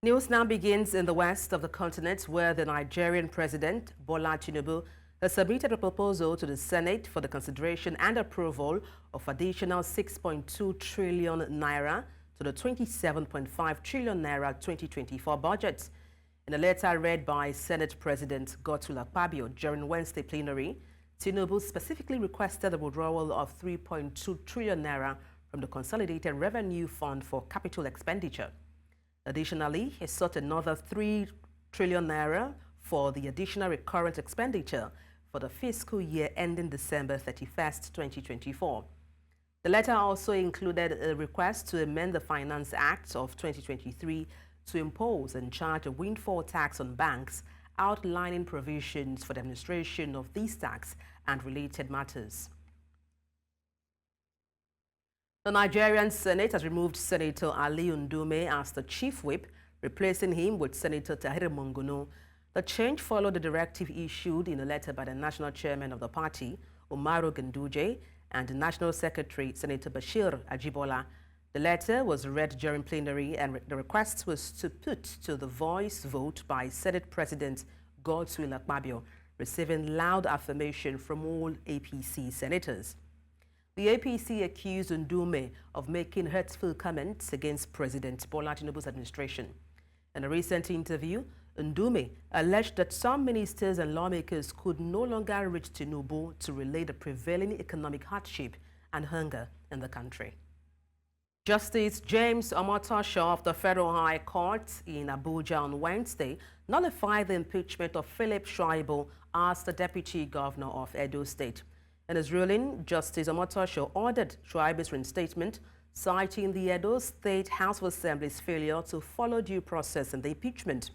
News now begins in the west of the continent, where the Nigerian President, Bola Tinubu, has submitted a proposal to the Senate for the consideration and approval of additional 6.2 trillion naira to the 27.5 trillion naira 2024 budget. In a letter read by Senate President Godswill Akpabio during Wednesday plenary, Tinubu specifically requested the withdrawal of 3.2 trillion naira from the Consolidated Revenue Fund for capital expenditure. Additionally, he sought another 3 trillion naira for the additional recurrent expenditure for the fiscal year ending December 31st, 2024. The letter also included a request to amend the Finance Act of 2023 to impose and charge a windfall tax on banks, outlining provisions for the administration of these tax and related matters. The Nigerian Senate has removed Senator Ali Ndume as the chief whip, replacing him with Senator Tahir Monguno. The change followed the directive issued in a letter by the national chairman of the party, Umaru Ganduje, and the national secretary, Senator Bashir Adebola. The letter was read during plenary, and the request was to put to the voice vote by Senate President Godswill Akpabio, receiving loud affirmation from all APC senators. The APC accused Ndume of making hurtful comments against President Bola Tinubu's administration. In a recent interview, Ndume alleged that some ministers and lawmakers could no longer reach Tinubu to relay the prevailing economic hardship and hunger in the country. Justice James Omotosho of the Federal High Court in Abuja on Wednesday nullified the impeachment of Philip Shuaibu as the Deputy Governor of Edo State. In his ruling, Justice Omotosho ordered Shuaibu's reinstatement, citing the Edo State House of Assembly's failure to follow due process in the impeachment.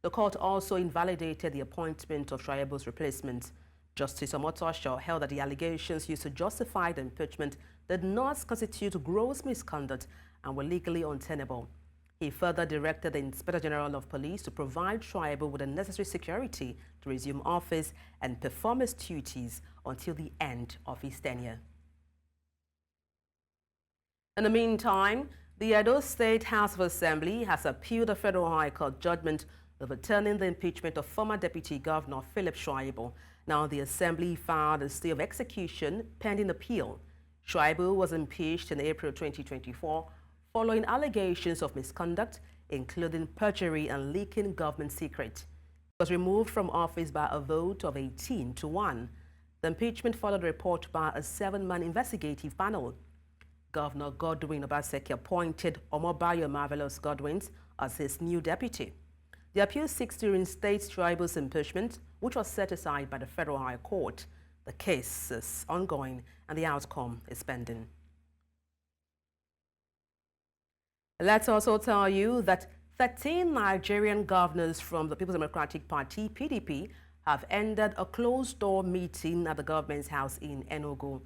The court also invalidated the appointment of Shuaibu's replacement. Justice Omotosho held that the allegations used to justify the impeachment did not constitute gross misconduct and were legally untenable. He further directed the Inspector General of Police to provide Shuaibu with the necessary security to resume office and perform his duties until the end of his tenure. In the meantime, the Edo State House of Assembly has appealed the Federal High Court judgment overturning the impeachment of former Deputy Governor Philip Shuaibu. Now, the Assembly filed a stay of execution pending appeal. Shuaibu was impeached in April 2024 following allegations of misconduct, including perjury and leaking government secrets. He was removed from office by a vote of 18-1. The impeachment followed a report by a 7-man investigative panel. Governor Godwin Obaseki appointed Omobayo Marvelous Godwins as his new deputy. The appeal seeks to reinstate Shuaibu's impeachment, which was set aside by the Federal High Court. The case is ongoing and the outcome is pending. Let's also tell you that 13 Nigerian governors from the People's Democratic Party, PDP, have ended a closed-door meeting at the government's house in Enugu.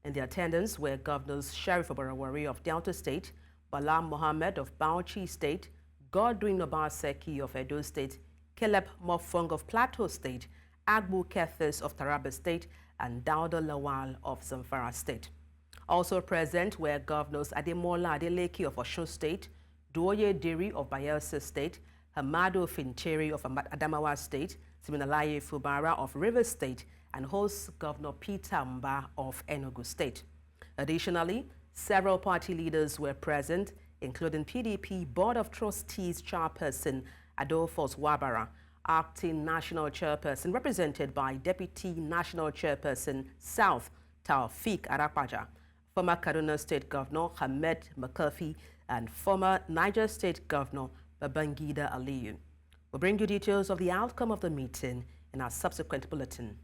In their attendance were Governors Sheriff Obarawari of Delta State, Bala Mohammed of Bauchi State, Godwin Obaseki of Edo State, Caleb Mofong of Plateau State, Agbu Kefes of Taraba State, and Dauda Lawal of Zamfara State. Also present were Governors Ademola Adeleke of Osun State, Duoye Diri of Bayelsa State, Hamado Finteri of Adamawa State, Siminalaye Fubara of Rivers State, and host Governor Peter Mba of Enugu State. Additionally, several party leaders were present, including PDP Board of Trustees Chairperson Adolphus Wabara, Acting National Chairperson represented by Deputy National Chairperson South Taufik Arapaja, former Kaduna State Governor Hamed McCarthy, and former Niger State Governor Babangida Aliyu. We'll bring you details of the outcome of the meeting in our subsequent bulletin.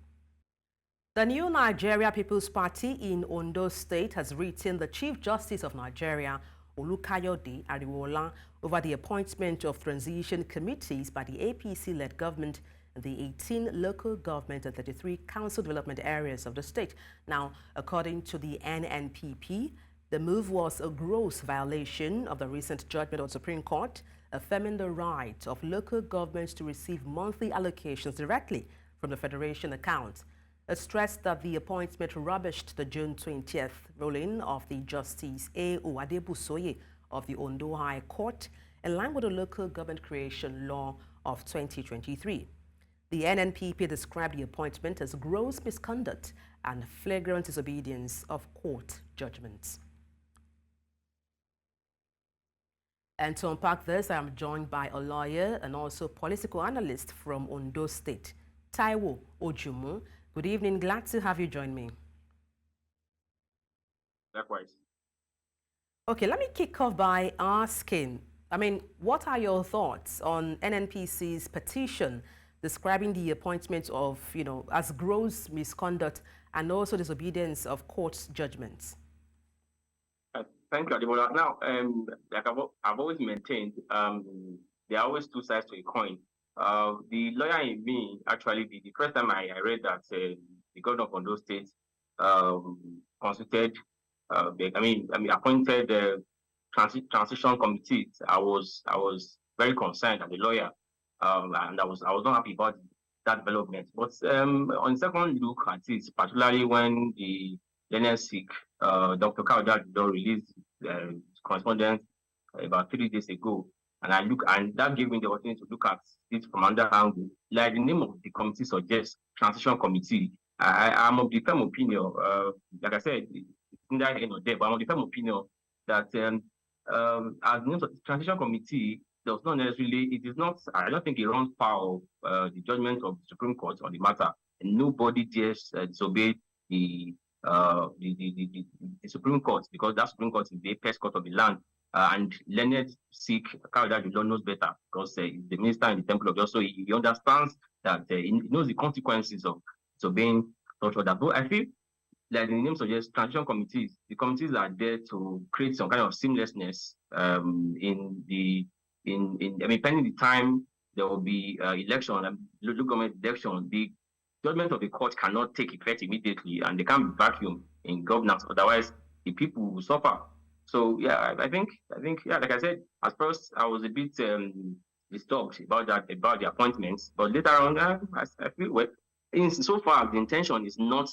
The new Nigeria People's Party in Ondo State has written the Chief Justice of Nigeria, Olukayode Ariwola, over the appointment of transition committees by the APC-led government in the 18 local government and 33 council development areas of the state. Now, according to the NNPP, the move was a gross violation of the recent judgment of the Supreme Court, affirming the right of local governments to receive monthly allocations directly from the Federation account. It stressed that the appointment rubbished the June 20th ruling of the Justice A. Adebusoye of the Ondo High Court, in line with the Local Government Creation Law of 2023. The NNPP described the appointment as gross misconduct and flagrant disobedience of court judgments. And to unpack this, I am joined by a lawyer and also political analyst from Edo State, Taiwo Ojumu. Good evening. Glad to have you join me. Likewise. Okay, let me kick off by asking, what are your thoughts on NNPC's petition describing the appointment of, as gross misconduct and also disobedience of court judgments? Thank you, Adebola. Now, like I've always maintained, there are always two sides to a coin. The lawyer in me, actually, the first time I read that the governor of Edo State constituted, appointed transition committees, I was very concerned as a lawyer, and I was not happy about that development. But on second look at it, particularly when the NSC, Dr. Adedugba released correspondence about 3 days ago, and that gave me the opportunity to look at it from another angle. Like the name of the committee suggests, transition committee. I'm of the firm opinion, like I said, it's neither here nor there, but I'm of the firm opinion that as the name of the transition committee does not necessarily, it is not, I don't think it runs foul of the judgment of the Supreme Court on the matter. And nobody dares disobey the Supreme Court, because that Supreme Court is the apex court of the land, and learned Sikh Adedugba knows better, because he's the minister in the Temple of Justice, so he understands that he knows the consequences of disobeying such order. But I feel like the name suggests, transition committees, the committees are there to create some kind of seamlessness pending the time there will be election, local government election. The judgment of the court cannot take effect immediately, and they can't be vacuum in governance. Otherwise, the people will suffer. So yeah, I think yeah, like I said, at first I was a bit disturbed about the appointments, but later on, I feel well. So far, the intention is not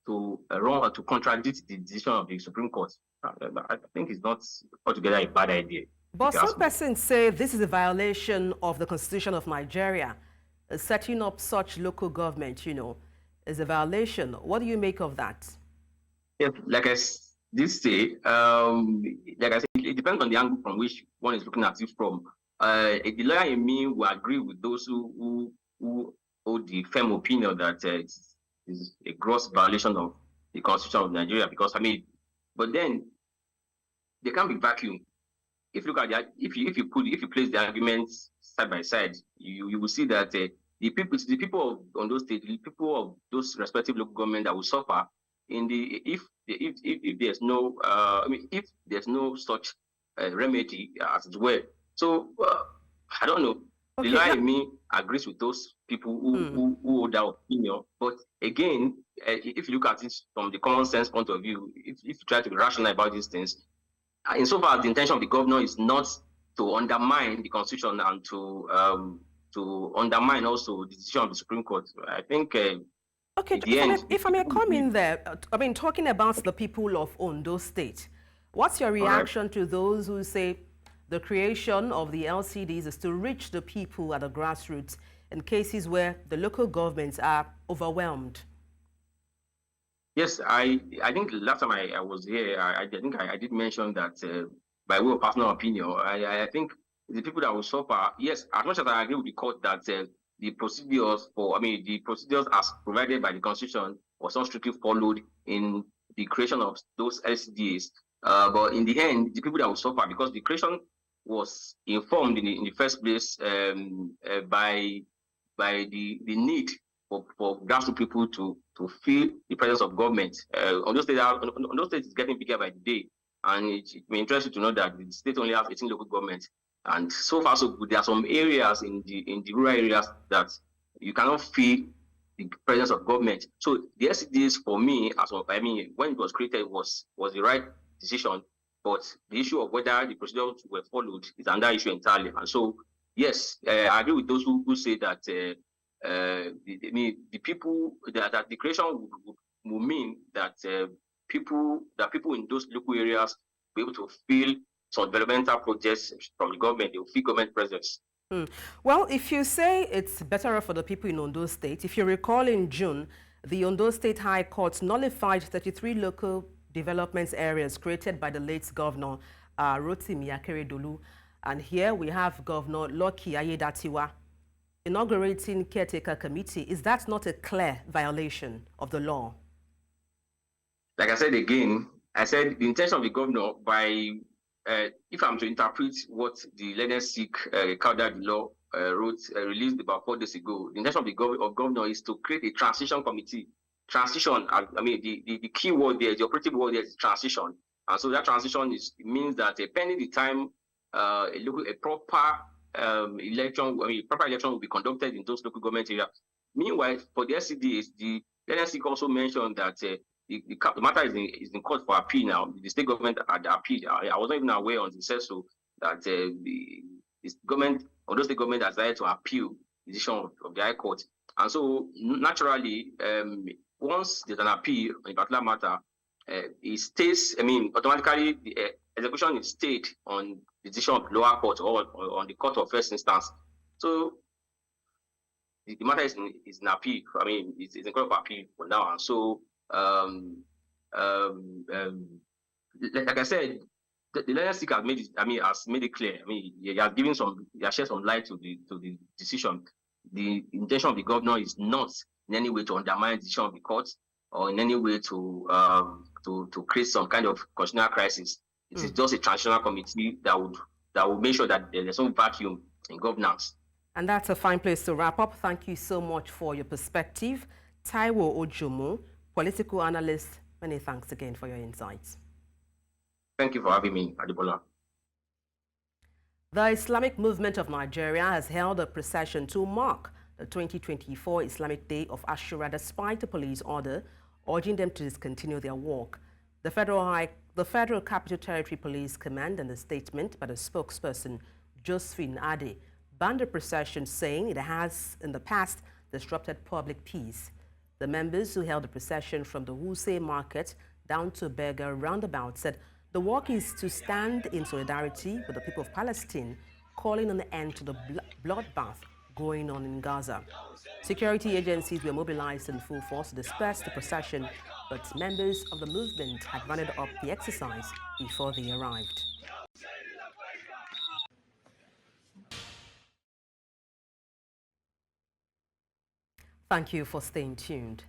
to wrong or to contradict the decision of the Supreme Court. I think it's not altogether a bad idea. But some persons say this is a violation of the Constitution of Nigeria. Setting up such local government, is a violation. What do you make of that? Yeah, like I did say, like I said, it depends on the angle from which one is looking at it from. The lawyer in me will agree with those who hold the firm opinion that it is a gross violation of the Constitution of Nigeria, because but then they can't be vacuum. If you look at that, if you place the arguments side by side, you will see that the people of Ondo State, the people of those respective local government that will suffer if there's no if there's no such remedy as well. So I don't know. Okay, the lawyer in me agrees with those people who hold that opinion. But again, if you look at it from the common sense point of view, if you try to be rational about these things, insofar as the intention of the governor is not to undermine the Constitution and to undermine also the decision of the Supreme Court, I think. Okay, if I may come in there, talking about the people of Ondo State, what's your reaction to those who say the creation of the LCDs is to reach the people at the grassroots in cases where the local governments are overwhelmed? Yes, I think last time I was here, I think I did mention that by way of personal opinion, I think the people that will suffer, yes, as much as I agree with the court that the procedures as provided by the Constitution was not strictly followed in the creation of those LCDs, but in the end, the people that will suffer, because the creation was informed in the first place by the need for grassroots people to feel the presence of government. Ondo State is getting bigger by the day, and it may interest you to know that the state only has 18 local governments, and so far so good. There are some areas in the rural areas that you cannot feel the presence of government. So the SCDs, for me, when it was created, was the right decision. But the issue of whether the procedures were followed is another issue entirely. And so, yes, I agree with those who say that the people that the creation will mean that people in those local areas be able to feel some developmental projects from the government, they will feel government presence. Well, if you say it's better for the people in Ondo State, if you recall in June, the Ondo State High Court nullified 33 local development areas created by the late Governor Rotimi Akeredolu. And here we have Governor Lucky Ayedatiwa inaugurating caretaker committee. Is that not a clear violation of the law? Like I said again, I said the intention of the governor by, if I'm to interpret what the Learned-Sick Kauda law wrote, released about 4 days ago, the intention of the governor is to create a transition committee. Transition, I mean, the key word there, the operative word there is transition. And so that transition means that pending the time, a proper election, proper election will be conducted in those local government areas. Meanwhile, for the SCDs, the Learned-Sick also mentioned that the matter is in court for appeal now. The state government had appealed. I wasn't even aware until it said so that the government, or the state government, has decided to appeal the decision of the High Court. And so naturally, once there's an appeal on a particular matter, it stays. I mean, automatically the execution is stayed on the decision of the lower court or on the court of first instance. So the matter is in appeal. I mean, it's in court of appeal for now. And so like I said, the Learned-Sick has made it. I mean, has made it clear. I mean, he has given some, he has shed some light to the decision. The intention of the governor is not in any way to undermine the decision of the court or in any way to create some kind of constitutional crisis. It is just a transitional committee that would make sure that there's no vacuum in governance. And that's a fine place to wrap up. Thank you so much for your perspective. Taiwo Ojomo, political analyst, many thanks again for your insights. Thank you for having me, Adebola. The Islamic Movement of Nigeria has held a procession to mark the 2024 Islamic Day of Ashura despite the police order urging them to discontinue their walk. The Federal Capital Territory Police Command, in a statement by the spokesperson Josephine Ade, banned the procession, saying it has in the past disrupted public peace. The members who held the procession from the Wuse Market down to Berger roundabout said the walk is to stand in solidarity with the people of Palestine, calling an end to the bloodbath going on in Gaza. Security agencies were mobilized in full force to disperse the procession, but members of the movement had rounded up the exercise before they arrived. Thank you for staying tuned.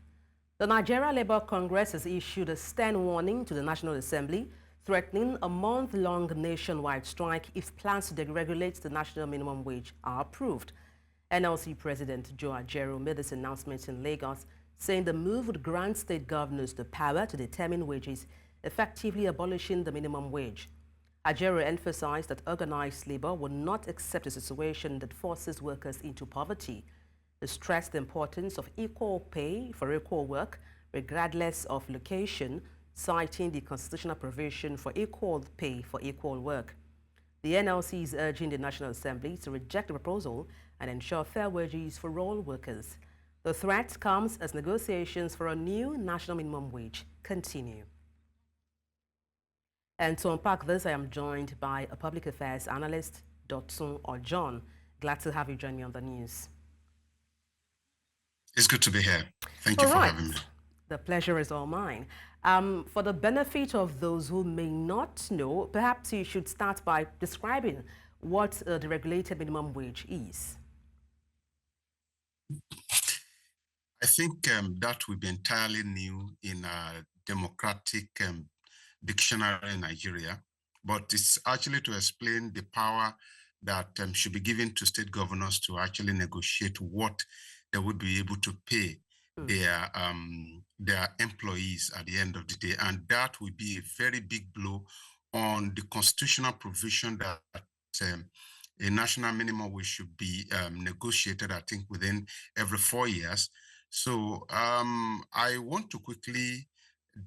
The Nigeria Labour Congress has issued a stern warning to the National Assembly, threatening a month-long nationwide strike if plans to deregulate the national minimum wage are approved. NLC President Joe Ajaero made this announcement in Lagos, saying the move would grant state governors the power to determine wages, effectively abolishing the minimum wage. Ajaero emphasized that organized labor will not accept a situation that forces workers into poverty. He stressed the importance of equal pay for equal work, regardless of location, citing the constitutional provision for equal pay for equal work. The NLC is urging the National Assembly to reject the proposal and ensure fair wages for all workers. The threat comes as negotiations for a new national minimum wage continue. And to unpack this, I am joined by a public affairs analyst, Dotun Ojon. Glad to have you join me on the news. It's good to be here. Thank you for having me. The pleasure is all mine. For the benefit of those who may not know, perhaps you should start by describing what the regulated minimum wage is. I think that will be entirely new in a democratic dictionary in Nigeria, but it's actually to explain the power that should be given to state governors to actually negotiate what they would be able to pay their employees at the end of the day. And that will be a very big blow on the constitutional provision that a national minimum wage should be negotiated, I think, within every 4 years. So I want to quickly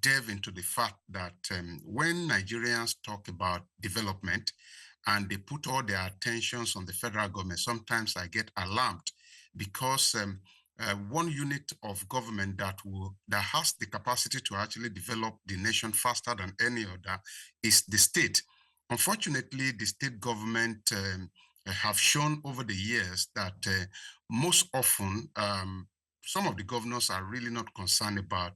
delve into the fact that when Nigerians talk about development and they put all their attentions on the federal government, sometimes I get alarmed because one unit of government that has the capacity to actually develop the nation faster than any other is the state. Unfortunately, the state government have shown over the years that most often some of the governors are really not concerned about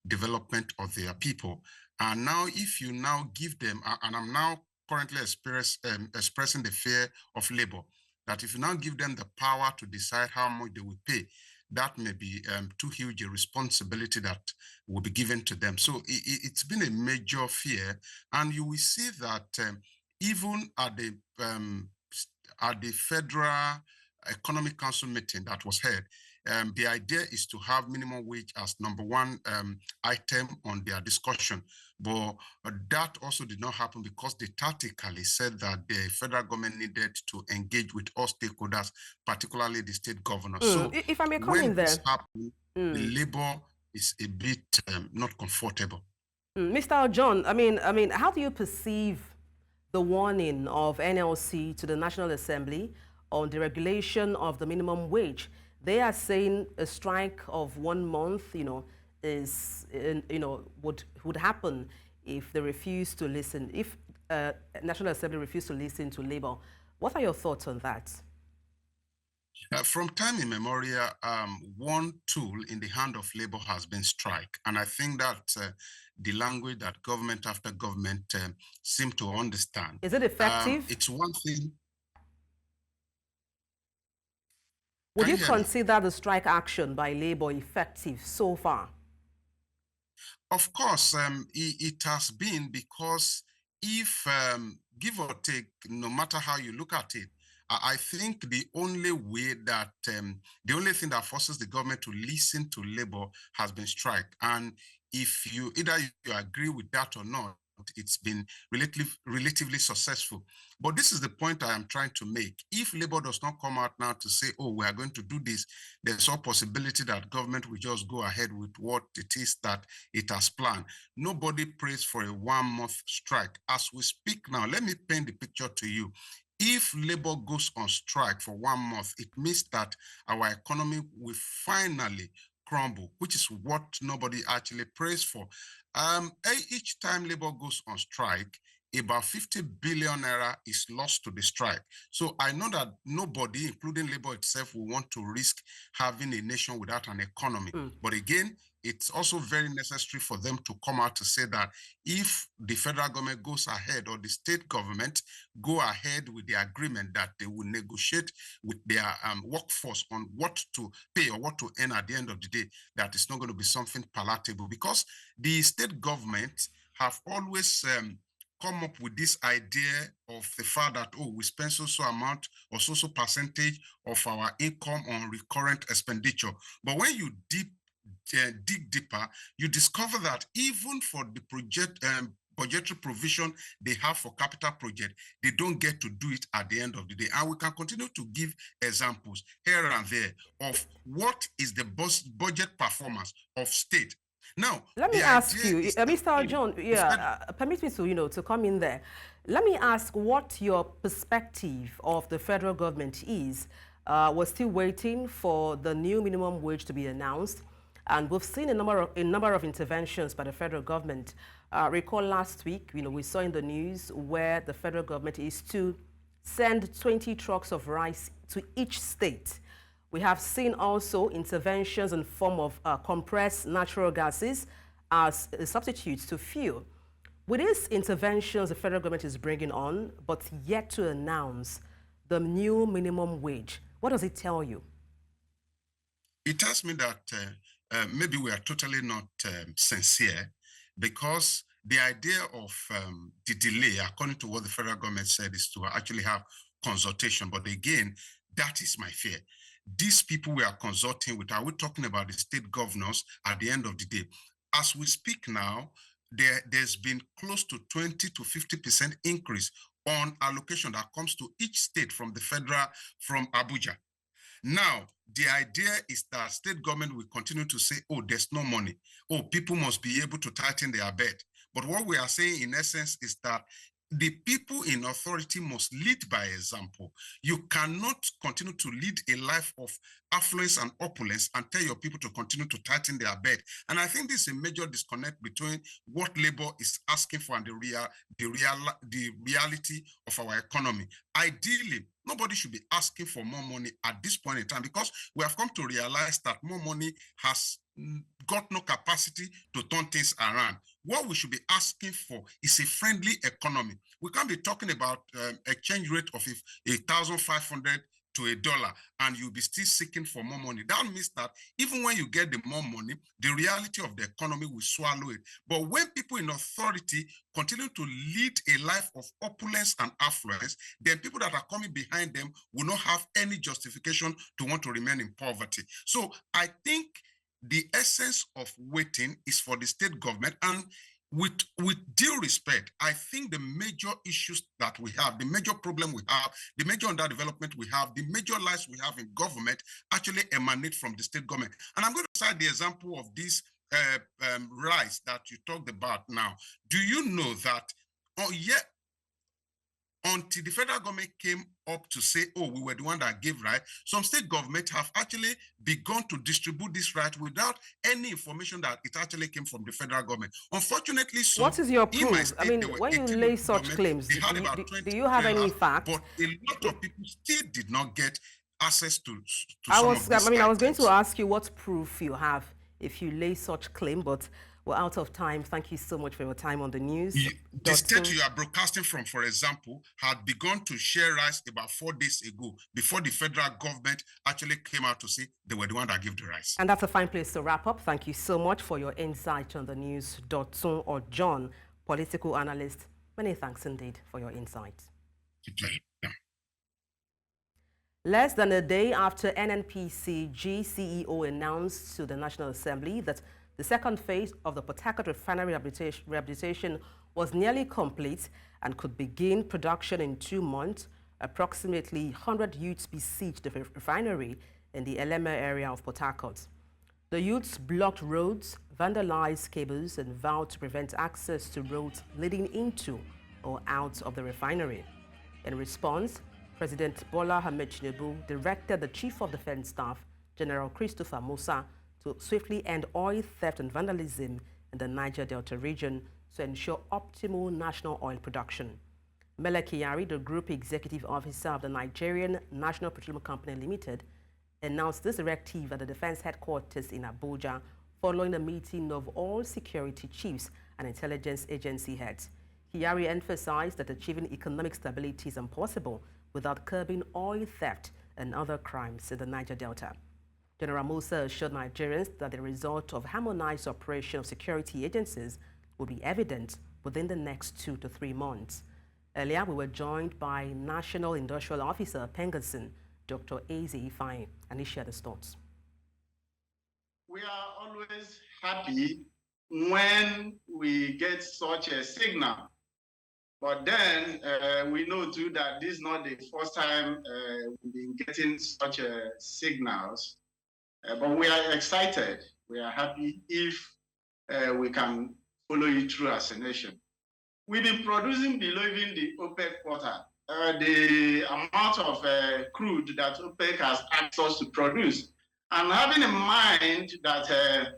development of their people. And now, if you now give them, and I'm now currently expressing the fear of labor, that if you now give them the power to decide how much they will pay, that may be too huge a responsibility that will be given to them. So it's been a major fear, and you will see that even at the Federal Economic Council meeting that was held, the idea is to have minimum wage as number one item on their discussion. But that also did not happen because they tactically said that the federal government needed to engage with all stakeholders, particularly the state governors. So if I may come when in there, this happens, the labor is a bit not comfortable. Mr. John, I mean, how do you perceive the warning of NLC to the National Assembly on the regulation of the minimum wage? They are saying a strike of 1 month, would happen if they refuse to listen, if National Assembly refuse to listen to labor. What are your thoughts on that? From time immemorial, one tool in the hand of labor has been strike. And I think that the language that government after government seem to understand. Is it effective? It's one thing. Would you consider the strike action by labor effective so far? Of course, it has been, because if, give or take, no matter how you look at it, I think the only way that, the only thing that forces the government to listen to labor has been strike. And if you, either you agree with that or not, it's been relatively successful. But this is the point I am trying to make. If labor does not come out now to say, oh, we are going to do this, there's a possibility that government will just go ahead with what it is that it has planned. Nobody prays for a 1 month strike. As we speak now, let me paint the picture to you. If labor goes on strike for 1 month, it means that our economy will finally crumble, which is what nobody actually prays for. Each time labor goes on strike, about 50 billion naira is lost to the strike. So I know that nobody, including labor itself, will want to risk having a nation without an economy. But again, it's also very necessary for them to come out to say that if the federal government goes ahead or the state government go ahead with the agreement that they will negotiate with their workforce on what to pay or what to earn at the end of the day, that is not going to be something palatable, because the state government have always come up with this idea of the fact that, oh, we spend so amount or so percentage of our income on recurrent expenditure. But when you dig deeper, you discover that even for the project budgetary provision they have for capital project, they don't get to do it at the end of the day. And we can continue to give examples here and there of what is the budget performance of state. Now, let me ask you, Mr. John, permit me to come in there. Let me ask what your perspective of the federal government is. We're still waiting for the new minimum wage to be announced, and we've seen a number of interventions by the federal government. Recall last week, we saw in the news where the federal government is to send 20 trucks of rice to each state. We have seen also interventions in form of compressed natural gases as a substitute to fuel. With these interventions the federal government is bringing on, but yet to announce the new minimum wage, what does it tell you? It tells me that maybe we are totally not sincere, because the idea of the delay, according to what the federal government said, is to actually have consultation. But again, that is my fear. These people we are consulting with, are we talking about the state governors at the end of the day? As we speak now, there's been close to 20 to 50% increase on allocation that comes to each state from the federal, from Abuja. Now, the idea is that state government will continue to say, oh, there's no money. Oh, people must be able to tighten their belt. But what we are saying in essence is that the people in authority must lead by example. You cannot continue to lead a life of affluence and opulence and tell your people to continue to tighten their belt. And I think this is a major disconnect between what Labour is asking for and the reality of our economy. Ideally, nobody should be asking for more money at this point in time, because we have come to realize that more money has got no capacity to turn things around. What we should be asking for is a friendly economy. We can't be talking about exchange rate of 1,500 to $1, and you'll be still seeking for more money. That means that even when you get the more money, the reality of the economy will swallow it. But when people in authority continue to lead a life of opulence and affluence, then people that are coming behind them will not have any justification to want to remain in poverty. So I think the essence of waiting is for the state government. And with due respect, I think the major issues that we have, the major problem we have, the major underdevelopment we have, the major lies we have in government actually emanate from the state government. And I'm going to cite the example of this rice that you talked about now. Do you know that until the federal government came up to say, oh, we were the one that gave right, some state governments have actually begun to distribute this right without any information that it actually came from the federal government. Unfortunately, so what is your proof? I mean, when you lay such claims, do you have any facts? But a lot of people still did not get access to I was going to ask you what proof you have if you lay such claim, but we're out of time. Thank you so much for your time on the news. The state you are broadcasting from, for example, had begun to share rice about 4 days ago, before the federal government actually came out to say they were the one that gave the rice. And that's a fine place to wrap up. Thank you so much for your insight on the news. Dotun or John, political analyst. Many thanks indeed for your insight. Yeah. Less than a day after NNPC GCEO announced to the National Assembly that the second phase of the Port Harcourt refinery rehabilitation was nearly complete and could begin production in 2 months, approximately 100 youths besieged the refinery in the Eleme area of Port Harcourt. The youths blocked roads, vandalized cables, and vowed to prevent access to roads leading into or out of the refinery. In response, President Bola Tinubu directed the Chief of Defense Staff, General Christopher Musa, to swiftly end oil theft and vandalism in the Niger Delta region to ensure optimal national oil production. Mele Kyari, the Group Executive Officer of the Nigerian National Petroleum Company Limited, announced this directive at the Defense Headquarters in Abuja following a meeting of all security chiefs and intelligence agency heads. Kyari emphasized that achieving economic stability is impossible without curbing oil theft and other crimes in the Niger Delta. General Musa assured Nigerians that the result of harmonized operation of security agencies will be evident within the next 2 to 3 months. Earlier, we were joined by National Industrial Officer Pengasin, Dr. Eze Ifeanyi, and he shared his thoughts. We are always happy when we get such a signal. But then we know too that this is not the first time we've been getting such signals. But we are excited. We are happy if we can follow it through as a nation. We've been producing below even the OPEC quota. The amount of crude that OPEC has asked us to produce. And having in mind that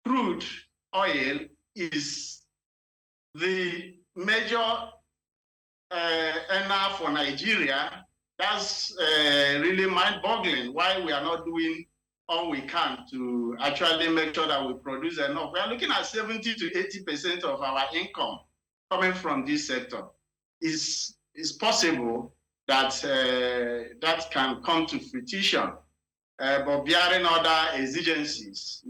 crude oil is the major earner for Nigeria, that's really mind-boggling why we are not doing all we can to actually make sure that we produce enough. We are looking at 70 to 80% of our income coming from this sector. It's possible that that can come to fruition, but bearing other exigencies,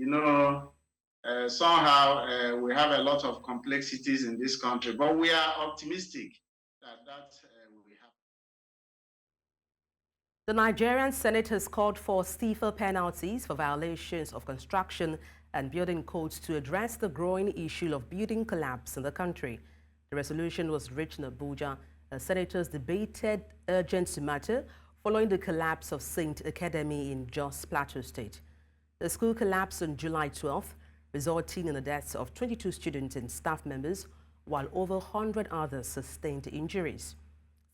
somehow we have a lot of complexities in this country, but we are optimistic that will happen. The Nigerian Senate has called for stiffer penalties for violations of construction and building codes to address the growing issue of building collapse in the country. The resolution was reached in Abuja as senators debated urgent matter following the collapse of St. Academy in Jos Plateau State. The school collapsed on July 12th, resulting in the deaths of 22 students and staff members, while over 100 others sustained injuries.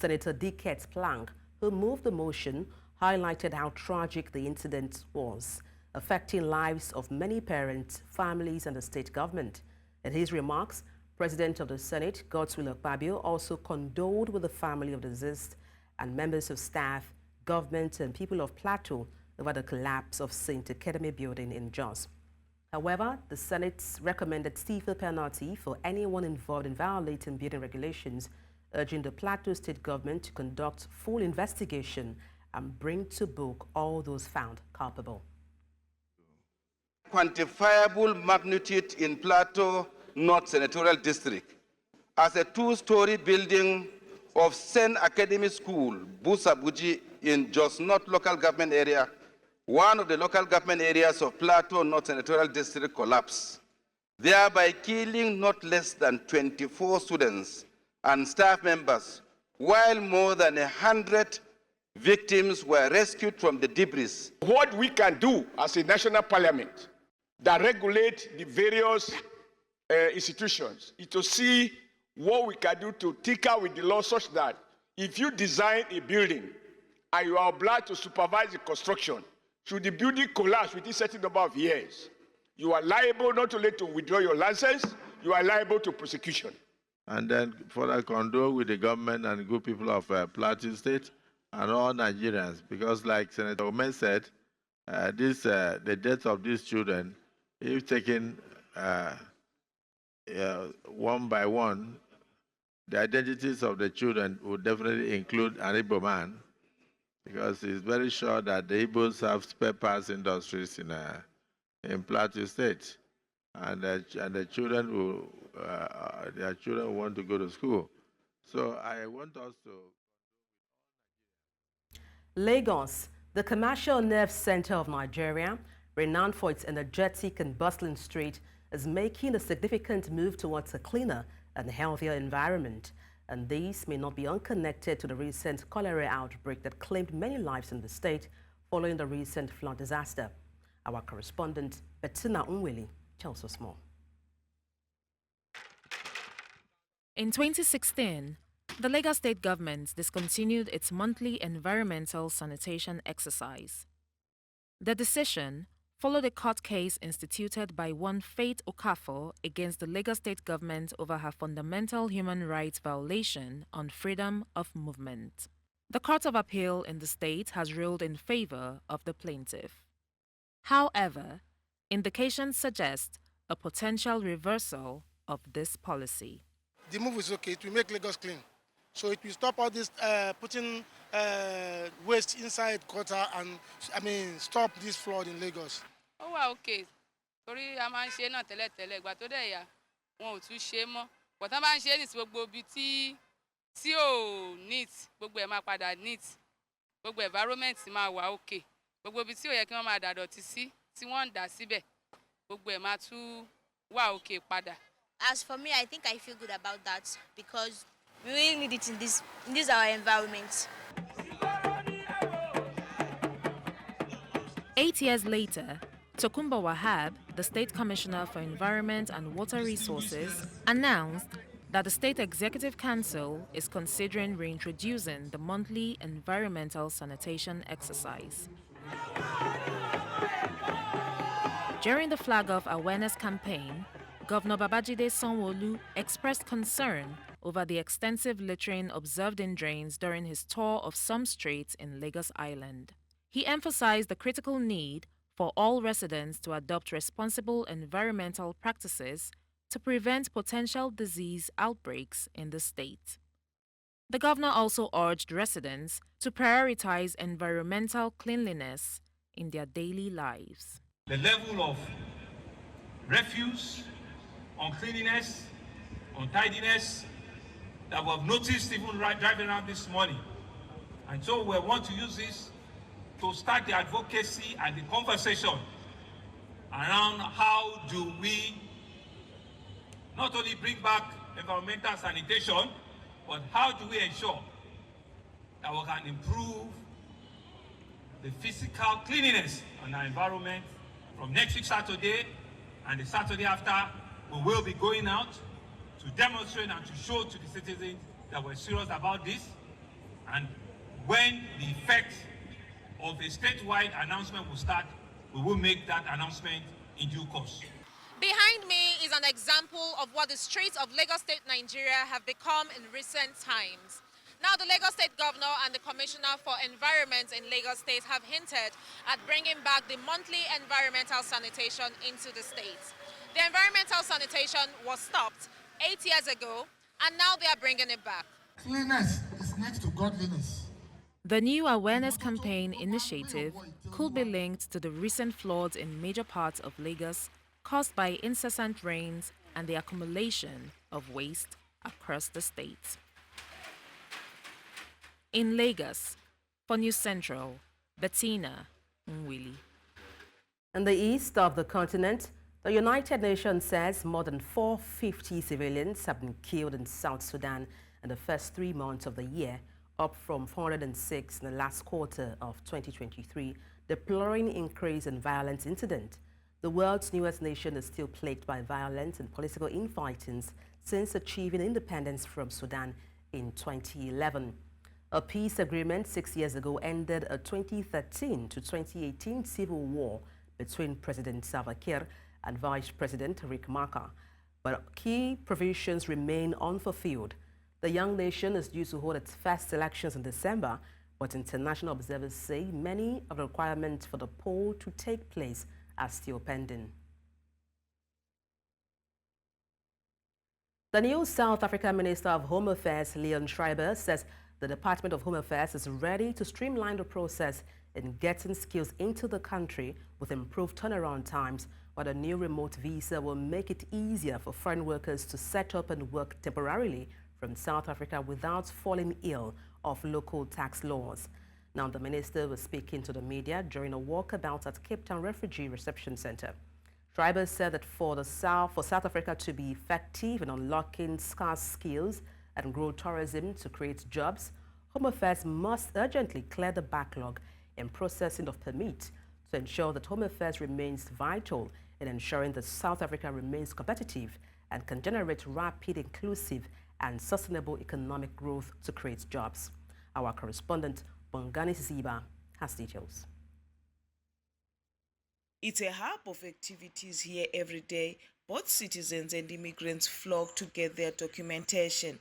Senator Dickett Plank, who moved the motion, highlighted how tragic the incident was, affecting lives of many parents, families, and the state government. In his remarks, President of the Senate, Godswill Akpabio, also condoled with the family of the deceased and members of staff, government, and people of Plateau over the collapse of St. Academy building in Jos. However, the Senate recommended civil penalty for anyone involved in violating building regulations, urging the Plateau State government to conduct full investigation and bring to book all those found culpable. Quantifiable magnitude in Plateau North Senatorial District as a two-story building of St. Academy School, Busabuji, in Jos North local government area, one of the local government areas of Plateau North Senatorial District collapsed, thereby killing not less than 24 students and staff members, while more than 100 victims were rescued from the debris. What we can do as a national parliament that regulate the various institutions is to see what we can do to tinker with the law such that if you design a building and you are obliged to supervise the construction, should the building collapse within a certain number of years, you are liable not only to withdraw your license, you are liable to prosecution. And then further condole with the government and good people of Plateau State and all Nigerians, because like Senator Omen said, the death of these children, if taken one by one, the identities of the children would definitely include an Igbo man, because it's very sure that the Igbos have spare parts industries in Plateau State, and the children will, their children want to go to school. So I want us to. Lagos, the commercial nerve center of Nigeria, renowned for its energetic and bustling street, is making a significant move towards a cleaner and healthier environment. And these may not be unconnected to the recent cholera outbreak that claimed many lives in the state following the recent flood disaster. Our correspondent, Bettina Unwili, tells us more. In 2016, the Lagos State government discontinued its monthly environmental sanitation exercise. The decision followed a court case instituted by one Faith Okafor against the Lagos State government over her fundamental human rights violation on freedom of movement. The Court of Appeal in the state has ruled in favor of the plaintiff. However, indications suggest a potential reversal of this policy. The move is okay. It will make Lagos clean. So it will stop all this putting waste inside quarter and, stop this flood in Lagos. Oh, wow, okay. Torí a máa ń ṣe náà tẹ́lẹ̀ ìgbà tó dẹ̀ yá wọn ò tún ṣe mọ́. But a máa ń ṣe ní gbogbo ibi tí ò neat, gbogbo ẹ̀ máa padà neat. Gbogbo environment máa wà okay. Gbogbo ibi tí ò yẹ kí wọ́n máa dà dọ̀tí sí, tí wọ́n ń dà síbẹ̀. Gbogbo ẹ̀ máa tún wà okay padà. As for me, I think I feel good about that because we really need it in this our environment. 8 years later, Tokunbo Wahab, the State Commissioner for Environment and Water Resources, announced that the State Executive Council is considering reintroducing the monthly environmental sanitation exercise. During the flag-off awareness campaign, Governor Babajide Sanwo-Olu expressed concern over the extensive littering observed in drains during his tour of some streets in Lagos Island. He emphasized the critical need for all residents to adopt responsible environmental practices to prevent potential disease outbreaks in the state. The governor also urged residents to prioritize environmental cleanliness in their daily lives. The level of refuse, uncleanliness, untidiness that we have noticed even driving around this morning. And so we want to use this to start the advocacy and the conversation around how do we not only bring back environmental sanitation, but how do we ensure that we can improve the physical cleanliness on our environment. From next week Saturday and the Saturday after, we will be going out to to demonstrate and to show to the citizens that we're serious about this. And when the effect of a statewide announcement will start, we will make that announcement in due course. Behind me is an example of what the streets of Lagos State, Nigeria have become in recent times. Now, the Lagos State Governor and the Commissioner for Environment in Lagos State have hinted at bringing back the monthly environmental sanitation into the state. The environmental sanitation was stopped 8 years ago, and now they are bringing it back. Cleanliness is next to godliness. The new awareness campaign initiative could be linked to the recent floods in major parts of Lagos caused by incessant rains and the accumulation of waste across the state. In Lagos, for News Central, Bettina Nwili. In the east of the continent, the United Nations says more than 450 civilians have been killed in South Sudan in the first 3 months of the year, up from 406 in the last quarter of 2023, deploring increase in violence incident. The world's newest nation is still plagued by violence and political infightings since achieving independence from Sudan in 2011. A peace agreement 6 years ago ended a 2013 to 2018 civil war between President Salva Kiir and Vice President Riek Machar, but key provisions remain unfulfilled. The young nation is due to hold its first elections in December, but international observers say many of the requirements for the poll to take place are still pending. The new South African Minister of Home Affairs, Leon Schreiber, says the Department of Home Affairs is ready to streamline the process in getting skills into the country with improved turnaround times, while the new remote visa will make it easier for foreign workers to set up and work temporarily from South Africa without falling ill of local tax laws. Now, the minister was speaking to the media during a walkabout at Cape Town Refugee Reception Center. Schreiber said that for South Africa to be effective in unlocking scarce skills and grow tourism to create jobs, Home Affairs must urgently clear the backlog in processing of permits to ensure that Home Affairs remains vital in ensuring that South Africa remains competitive and can generate rapid, inclusive, and sustainable economic growth to create jobs. Our correspondent, Bongani Ziba, has details. It's a hub of activities here every day. Both citizens and immigrants flock to get their documentation.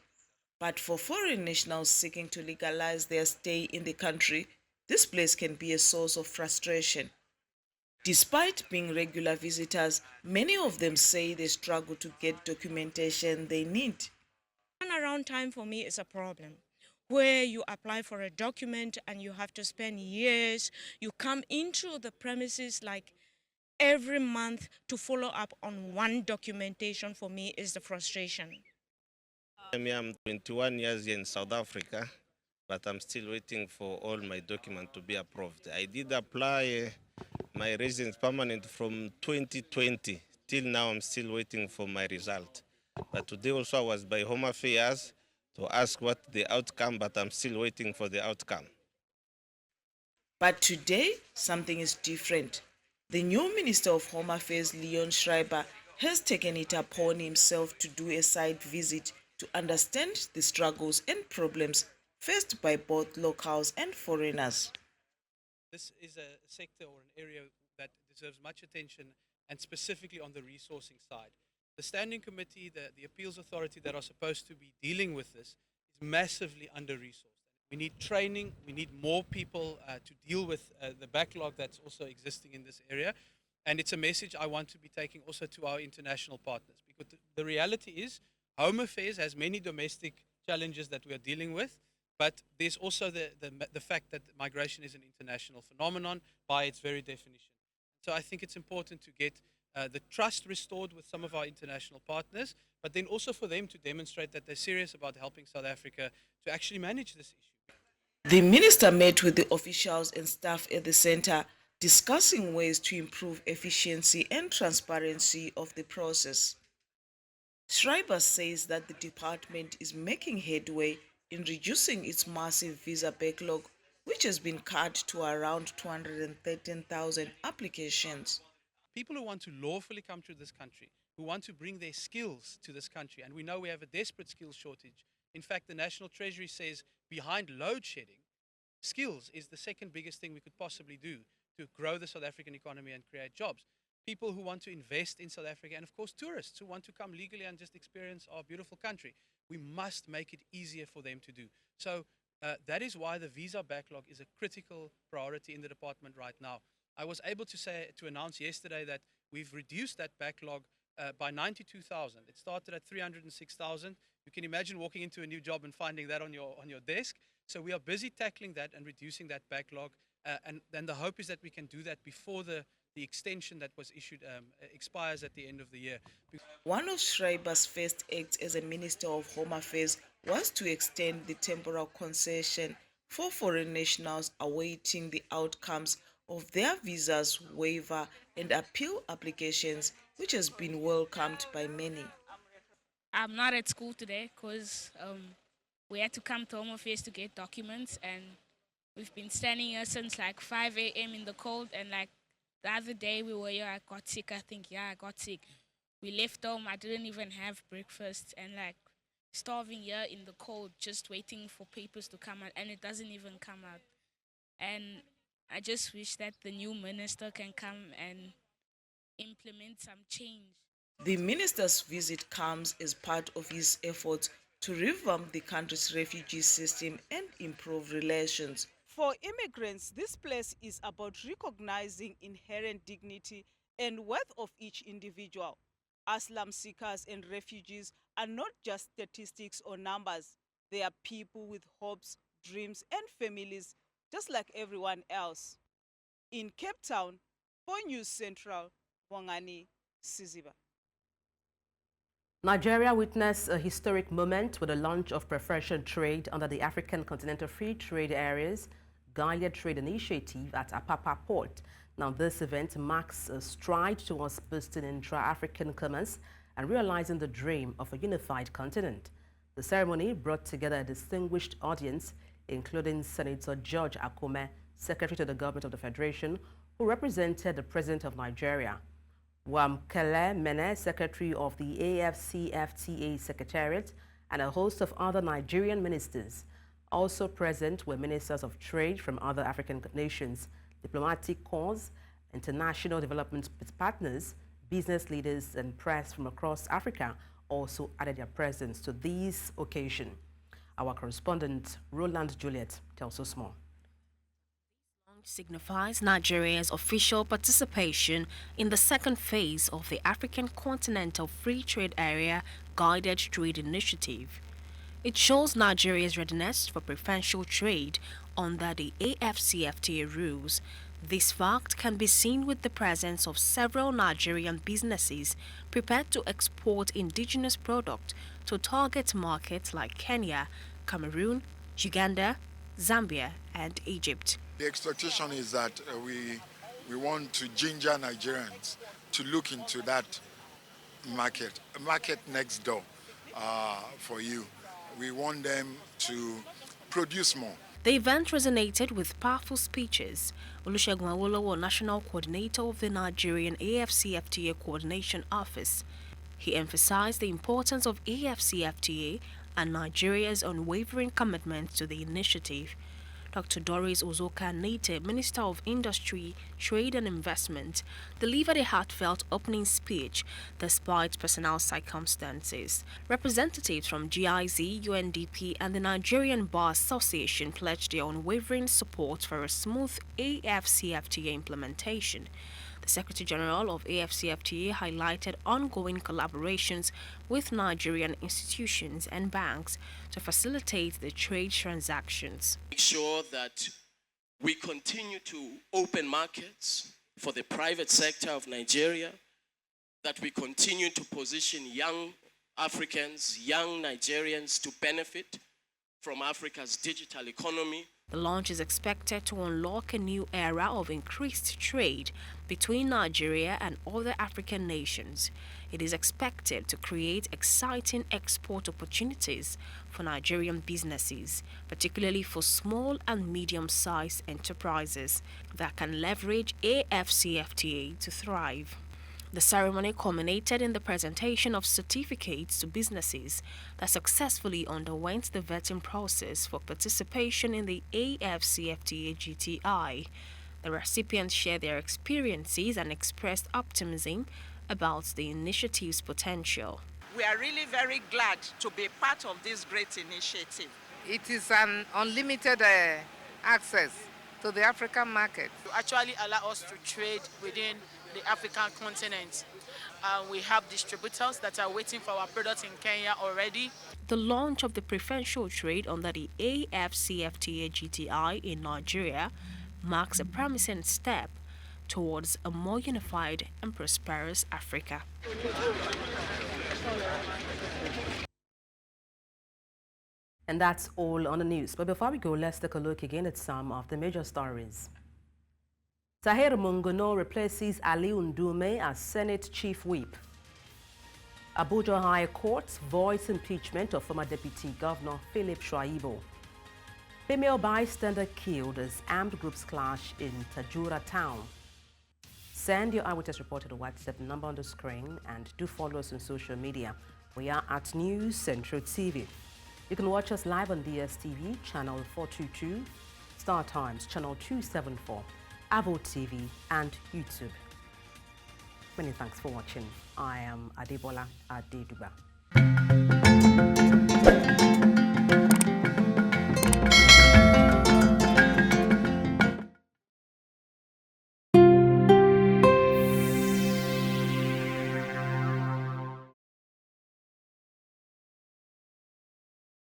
But for foreign nationals seeking to legalize their stay in the country, this place can be a source of frustration. Despite being regular visitors, many of them say they struggle to get documentation they need. Turnaround time for me is a problem, where you apply for a document and you have to spend years. You come into the premises like every month to follow up on one documentation. For me is the frustration. I'm 21 years here in South Africa, but I'm still waiting for all my documents to be approved. I did apply my residence permanent from 2020. Till now, I'm still waiting for my result. But today also I was by Home Affairs to ask what the outcome, but I'm still waiting for the outcome. But today, something is different. The new Minister of Home Affairs, Leon Schreiber, has taken it upon himself to do a site visit to understand the struggles and problems faced by both locals and foreigners. This is a sector or an area that deserves much attention, and specifically on the resourcing side. The standing committee, the appeals authority that are supposed to be dealing with this is massively under-resourced. We need training, we need more people to deal with the backlog that's also existing in this area. And it's a message I want to be taking also to our international partners, because the reality is Home Affairs has many domestic challenges that we are dealing with, but there's also the fact that migration is an international phenomenon by its very definition. So I think it's important to get the trust restored with some of our international partners, but then also for them to demonstrate that they're serious about helping South Africa to actually manage this issue. The minister met with the officials and staff at the center, discussing ways to improve efficiency and transparency of the process. Schreiber says that the department is making headway in reducing its massive visa backlog, which has been cut to around 213,000 applications. People who want to lawfully come to this country who want to bring their skills to this country. And we know we have a desperate skills shortage. In fact, the National Treasury says behind load shedding, skills is the second biggest thing we could possibly do to grow the South African economy and create jobs. People who want to invest in South Africa, and of course tourists who want to come legally and just experience our beautiful country. We must make it easier for them to do. So that is why the visa backlog is a critical priority in the department right now. I was able to announce yesterday that we've reduced that backlog by 92,000. It started at 306,000. You can imagine walking into a new job and finding that on your desk. So we are busy tackling that and reducing that backlog. And then the hope is that we can do that before the extension that was issued expires at the end of the year. One of Schreiber's first acts as a Minister of Home Affairs was to extend the temporal concession for foreign nationals awaiting the outcomes of their visas waiver and appeal applications, which has been welcomed by many. I'm not at school today because we had to come to Home Affairs to get documents, and we've been standing here since like 5 a.m. in the cold, and like the other day we were here, I got sick, I think. Yeah, I got sick. We left home, I didn't even have breakfast, and like starving here in the cold, just waiting for papers to come out, and it doesn't even come out. And I just wish that the new minister can come and implement some change. The minister's visit comes as part of his efforts to revamp the country's refugee system and improve relations. For immigrants, this place is about recognizing inherent dignity and worth of each individual. Asylum seekers and refugees are not just statistics or numbers. They are people with hopes, dreams, and families, just like everyone else. In Cape Town, for News Central, Bongani Siziba. Nigeria witnessed a historic moment with the launch of preferential trade under the African Continental Free Trade Area's Guided Trade Initiative at Apapa Port. Now, this event marks a stride towards boosting intra-African commerce and realizing the dream of a unified continent. The ceremony brought together a distinguished audience, including Senator George Akume, Secretary to the Government of the Federation, who represented the President of Nigeria, Wamkele Mene, Secretary of the AFCFTA Secretariat, and a host of other Nigerian ministers. Also present were ministers of trade from other African nations, diplomatic corps, international development partners, business leaders, and press from across Africa also added their presence to this occasion. Our correspondent, Roland Juliet, tells us more. Signifies Nigeria's official participation in the second phase of the African Continental Free Trade Area Guided Trade Initiative. It shows Nigeria's readiness for preferential trade under the AFCFTA rules. This fact can be seen with the presence of several Nigerian businesses prepared to export indigenous products to target markets like Kenya, Cameroon, Uganda, Zambia, and Egypt. The expectation is that we want to ginger Nigerians to look into that market, a market next door for you. We want them to produce more. The event resonated with powerful speeches. Olusegun Awolowo, National Coordinator of the Nigerian AFCFTA Coordination Office. He emphasized the importance of AFCFTA and Nigeria's unwavering commitment to the initiative. Dr. Doris Ozoka Nate, Minister of Industry, Trade and Investment, delivered a heartfelt opening speech despite personal circumstances. Representatives from GIZ, UNDP, and the Nigerian Bar Association pledged their unwavering support for a smooth AFCFTA implementation. The Secretary General of AFCFTA highlighted ongoing collaborations with Nigerian institutions and banks to facilitate the trade transactions. Make sure that we continue to open markets for the private sector of Nigeria, that we continue to position young Africans, young Nigerians to benefit from Africa's digital economy. The launch is expected to unlock a new era of increased trade between Nigeria and other African nations. It is expected to create exciting export opportunities for Nigerian businesses, particularly for small and medium-sized enterprises that can leverage AFCFTA to thrive. The ceremony culminated in the presentation of certificates to businesses that successfully underwent the vetting process for participation in the AFCFTA GTI. The recipients shared their experiences and expressed optimism about the initiative's potential. We are really very glad to be part of this great initiative. It is an unlimited access to the African market. To actually allow us to trade within the African continent. We have distributors that are waiting for our products in Kenya already. The launch of the preferential trade under the AFCFTA GTI in Nigeria marks a promising step towards a more unified and prosperous Africa. And that's all on the news. But before we go, let's take a look again at some of the major stories. Tahir Mungono replaces Ali Ndume as Senate Chief Whip. Abuja High Court voids impeachment of former Deputy Governor Philip Shuaibu. Female bystander killed as armed groups clash in Tajura town. Send your eyewitness report to the WhatsApp number on the screen and do follow us on social media. We are at News Central TV. You can watch us live on DSTV, channel 422, Star Times, channel 274, Avo TV, and YouTube. Many thanks for watching. I am Adebola Adedugba.